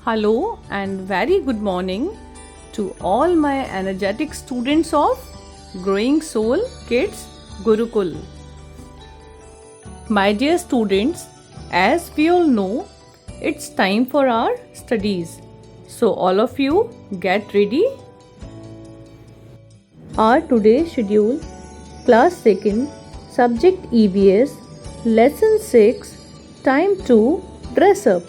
Hello and very good morning to all my energetic students of Growing Soul Kids Gurukul. My dear students, as we all know, it's time for our studies. So all of you get ready. Our today's schedule, Class 2nd, Subject EVS, Lesson 6, Time to Dress Up.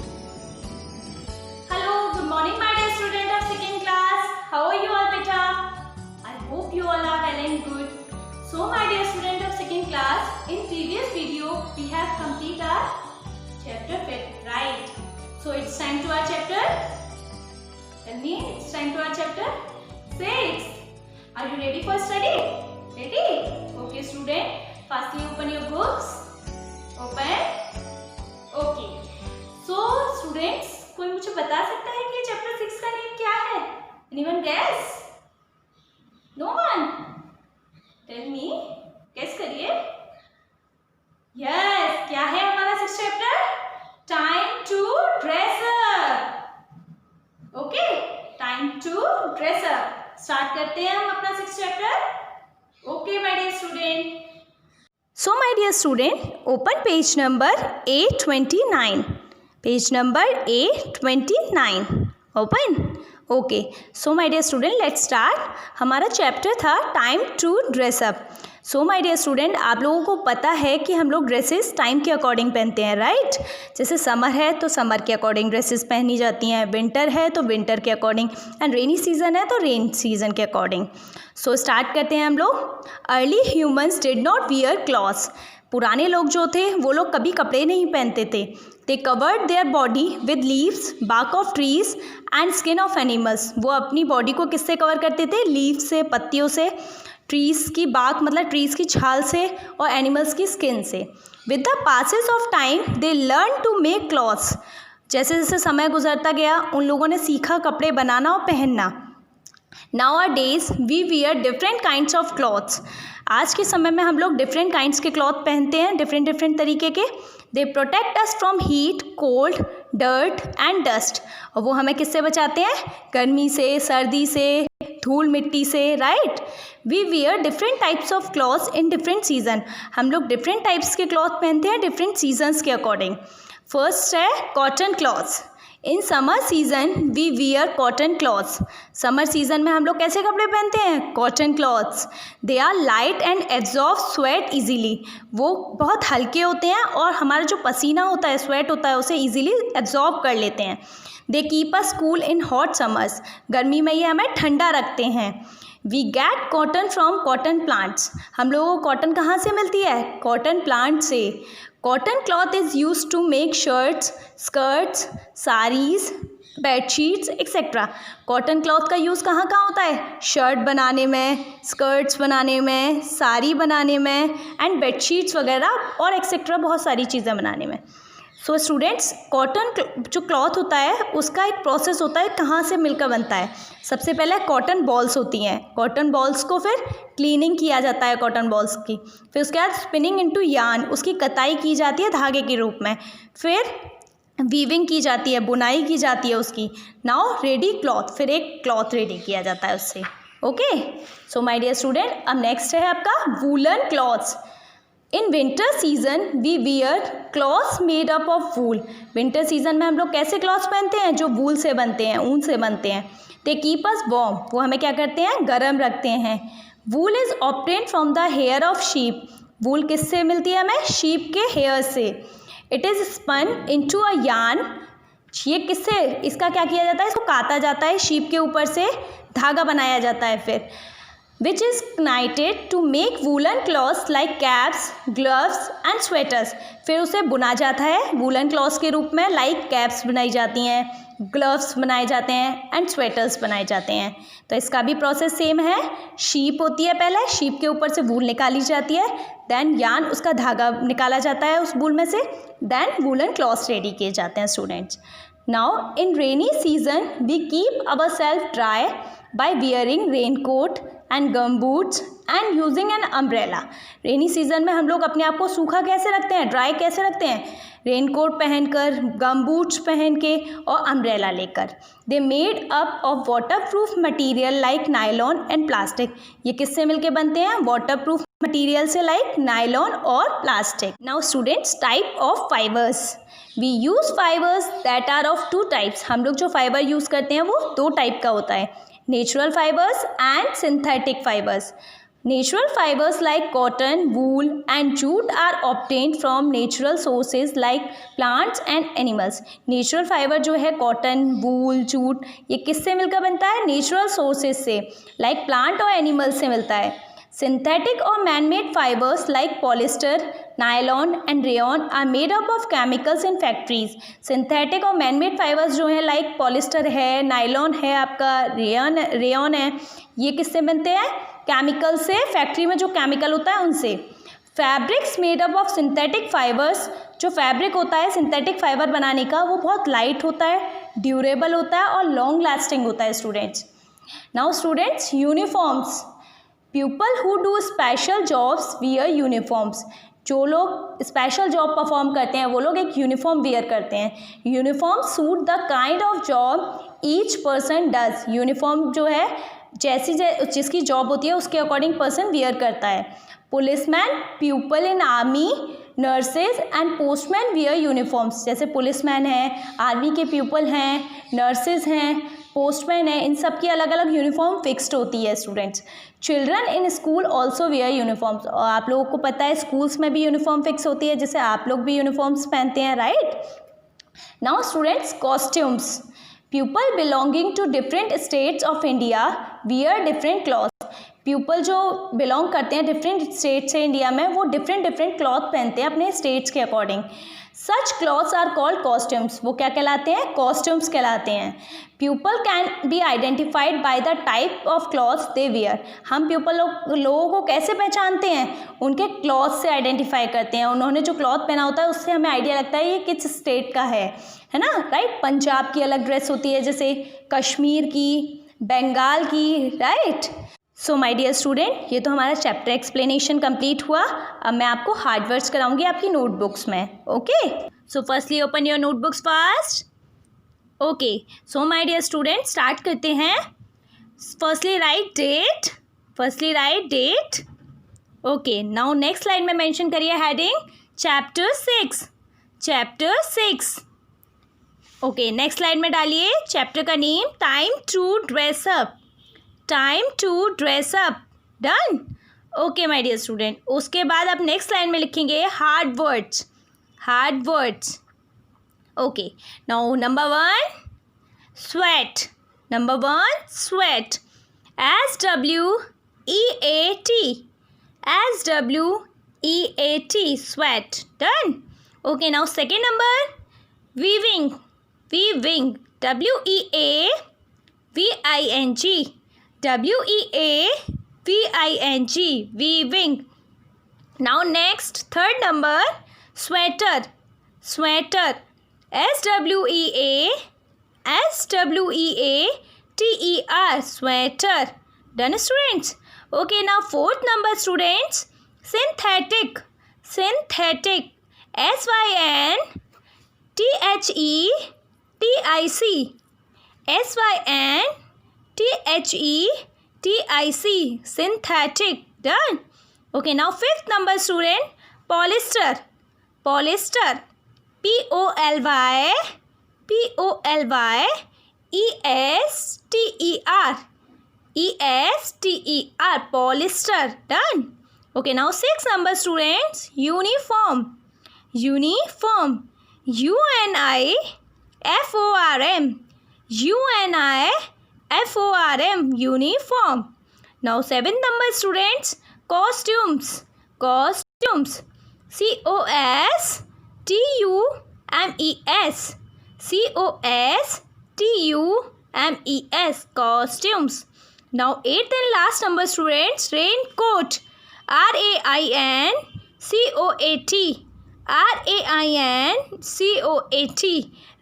Hello, good morning my dear student of 2nd class. How are you all beta? I hope you all are well and good. So my dear student of 2nd class, in previous video we have completed our chapter 5, right? So it's time to our chapter. Tell me, it's time to our chapter 6. Are you ready for study? Ready? Okay student, firstly open your books. Open. Okay. So students, कोई मुझे बता सकता है कि chapter 6 का name क्या है? Anyone guess? No one? Tell me. Guess करिए. Yes, क्या है हमारा 6th chapter? Time to dress up. Okay, time to dress up. Start करते हैं हम अपना 6th chapter. Okay, my dear student. So, my dear student, open page number A29. Page number A29. Open. Okay. So, my dear student, let's start. हमारा chapter था time to dress up. So my dear student, आप लोगों को पता है कि हम लोग ड्रेसेस टाइम के अकॉर्डिंग पहनते हैं, राइट? जैसे समर है तो समर के अकॉर्डिंग ड्रेसेस पहनी जाती हैं, विंटर है तो विंटर के अकॉर्डिंग, एंड रेनी सीजन है तो रेन सीजन के अकॉर्डिंग. सो स्टार्ट करते हैं हम लोग. Early humans did not wear clothes. पुराने लोग जो थे वो लोग कभी कपड़े नहीं पहनते थे. They covered their body with leaves, bark of trees and skin of animals. वो अपनी बॉडी को किससे कवर करते थे? लीव्स से, पत्तियों से, ट्रीज़ की बार्क मतलब ट्रीज़ की छाल से, और एनिमल्स की स्किन से. With the passes of time they learn to make clothes. जैसे जैसे समय गुजरता गया उन लोगों ने सीखा कपड़े बनाना और पहनना. Nowadays we wear different kinds of clothes. आज के समय में हम लोग डिफरेंट काइंड्स के क्लॉथ पहनते हैं, डिफरेंट डिफरेंट तरीके के. They protect us from heat, cold, dirt and dust. और वो हमें किससे बचाते हैं? गर्मी से, सर्दी से, धूल मिट्टी से, right? We wear different types of clothes in different season. हम लोग डिफरेंट टाइप्स के क्लॉथ पहनते हैं डिफरेंट सीजन्स के अकॉर्डिंग. फर्स्ट है cotton clothes. In summer season we wear cotton clothes. Summer season में हम लोग कैसे कपड़े पहनते हैं? Cotton clothes. They are light and absorb sweat easily. वो बहुत हल्के होते हैं और हमारा जो पसीना होता है, स्वेट होता है, उसे इजीली एब्जॉर्ब कर लेते हैं. They keep us cool in hot summers. गर्मी में ये हमें ठंडा रखते हैं. We get cotton from cotton plants. हम लोगों को कॉटन कहाँ से मिलती है? कॉटन प्लांट से. Cotton cloth is use to make shirts, skirts, saris, bedsheets etcetera. Cotton cloth का यूज़ कहाँ कहाँ होता है? शर्ट बनाने में, स्कर्ट्स बनाने में, साड़ी बनाने में, एंड बेडशीट्स वगैरह और एक्सेट्रा बहुत सारी चीज़ें बनाने में. सो स्टूडेंट्स, कॉटन जो क्लॉथ होता है उसका एक प्रोसेस होता है कहाँ से मिलकर बनता है. सबसे पहले कॉटन बॉल्स होती हैं. कॉटन बॉल्स को फिर क्लीनिंग किया जाता है कॉटन बॉल्स की. फिर उसके बाद स्पिनिंग इनटू यार्न, उसकी कताई की जाती है धागे के रूप में. फिर वीविंग की जाती है, बुनाई की जाती है उसकी. नाउ रेडी क्लॉथ, फिर एक क्लॉथ रेडी किया जाता है उससे. Okay. So my dear student, अब नेक्स्ट है आपका woollen clothes. In winter season we wear clothes made up of wool. Winter season में हम लोग कैसे क्लॉथ्स पहनते हैं? जो वूल से बनते हैं, ऊन से बनते हैं. They keep us warm. वो हमें क्या करते हैं? गर्म रखते हैं. Wool is obtained from the hair of sheep. Wool किससे मिलती है हमें? शीप के हेयर से. It is spun into a yarn. ये किससे, इसका क्या किया जाता है? इसको काता जाता है, शीप के ऊपर से धागा बनाया जाता है फिर, which is knitted to make woolen cloths like caps, gloves and sweaters. फिर उसे बुना जाता है वूलन क्लॉथ्स के रूप में. लाइक कैप्स बनाई जाती हैं, ग्लव्स बनाए जाते हैं, एंड स्वेटर्स बनाए जाते हैं. तो इसका भी प्रोसेस सेम है. शीप होती है, पहले शीप के ऊपर से वूल निकाली जाती है, देन यार्न, उसका धागा निकाला जाता है उस वूल में से, देन वूलन क्लॉथ्स रेडी किए जाते हैं students. Now in rainy season we keep our self dry by wearing rain coat and gum boots and using an umbrella. Rainy season में हम लोग अपने आप को सूखा कैसे रखते हैं, ड्राई कैसे रखते हैं? रेनकोट पहनकर, गम बूट्स पहन के और अम्ब्रेला लेकर। They made up of water proof material like nylon and plastic. ये किससे मिलके बनते हैं? वाटर प्रूफ मटीरियल से, लाइक नायलॉन और plastic. Now students, type of fibres. We use fibres that are of two types. हम लोग जो फाइबर यूज़ करते हैं वो दो टाइप का होता है, natural fibres and synthetic fibres. Natural fibers like cotton, wool and jute are obtained from natural sources like plants and animals. Natural fiber जो है cotton, wool, jute, ये किससे मिलकर बनता है? Natural sources से, like plant और animals से मिलता है। Synthetic और man-made fibers like polyester, nylon and rayon are made up of chemicals in factories. Synthetic और man-made fibers जो है like polyester है, nylon है, आपका rayon है, ये किससे बनते हैं? केमिकल से, फैक्ट्री में जो केमिकल होता है उनसे। Fabrics made up of synthetic fibres. जो फैब्रिक होता है सिंथेटिक फाइबर बनाने का वो बहुत लाइट होता है, ड्यूरेबल होता है और लॉन्ग लास्टिंग होता है students. Now students, uniforms. People who do special jobs wear uniforms. जो लोग स्पेशल जॉब परफॉर्म करते हैं वो लोग एक यूनिफॉर्म वियर करते हैं। Uniform suit the kind of job each person does. Uniform जो है जैसी जिसकी जॉब होती है उसके अकॉर्डिंग पर्सन वियर करता है। Policeman, people in army, nurses and postman wear uniforms. जैसे पुलिसमैन है, आर्मी के पीपल हैं, नर्सेज हैं, पोस्टमैन है, इन सब की अलग अलग यूनिफॉर्म फिक्स्ड होती है students. Children in school also wear uniforms. और आप लोगों को पता है स्कूल्स में भी यूनिफॉर्म फिक्स होती है, जैसे आप लोग भी यूनिफॉर्म्स पहनते हैं, right. Now students, costumes. People belonging to different states of India wear different cloth. People जो बिलोंग करते हैं डिफरेंट स्टेट से इंडिया में, वो डिफरेंट क्लॉथ पहनते हैं अपने स्टेट्स के according. Such clothes are called costumes. वो क्या कहलाते हैं? कॉस्ट्यूम्स कहलाते हैं। People can be identified by the type of clothes they wear. हम पीपल लोगों को कैसे पहचानते हैं? उनके क्लॉथ से आइडेंटिफाई करते हैं। उन्होंने जो क्लॉथ पहना होता है उससे हमें आइडिया लगता है ये किस स्टेट का है ना, राइट। पंजाब की अलग ड्रेस होती है, जैसे कश्मीर की, बंगाल की, right. So my dear student, ये तो हमारा चैप्टर एक्सप्लेनेशन कंप्लीट हुआ। अब मैं आपको हार्ड वर्ड्स कराऊंगी आपकी नोटबुक्स में, okay. So firstly open your notebooks fast, okay. So my dear student, start करते हैं। Firstly write date, okay. Now next slide में मेंशन करिए heading chapter 6, okay. Next slide में डालिए चैप्टर का name time to dress up, done, okay my dear student. उसके बाद आप नेक्स्ट लाइन में लिखेंगे hard words, okay. Now number 1 sweat, SWEAT, sweat, done, okay. Now second number weaving, WEAVING, weaving. Now next, third number sweater, SWEATER, sweater, done students, okay. Now fourth number students, synthetic, SYNTHETIC, synthetic, done, okay. Now fifth number student, polyester, POLYESTER, polyester, done, okay. Now sixth number students, uniform, UNIFORM, uniform. Now seventh number students, costumes, COSTUMES, costumes. Now eighth and last number students, raincoat, RAINCOAT,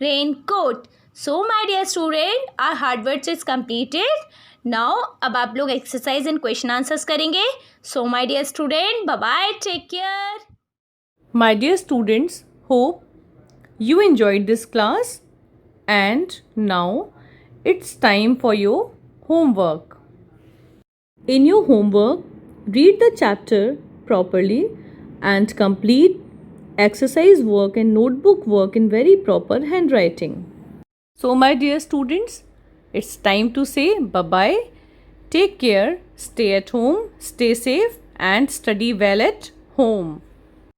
raincoat. So my dear student, our hard words is completed. Now अब आप लोग exercise and question answers करेंगे. So my dear student, bye bye, take care. My dear students, hope you enjoyed this class, and now it's time for your homework. In your homework, read the chapter properly and complete exercise work and notebook work in very proper handwriting. So, my dear students, it's time to say bye-bye. Take care, stay at home, stay safe, and study well at home.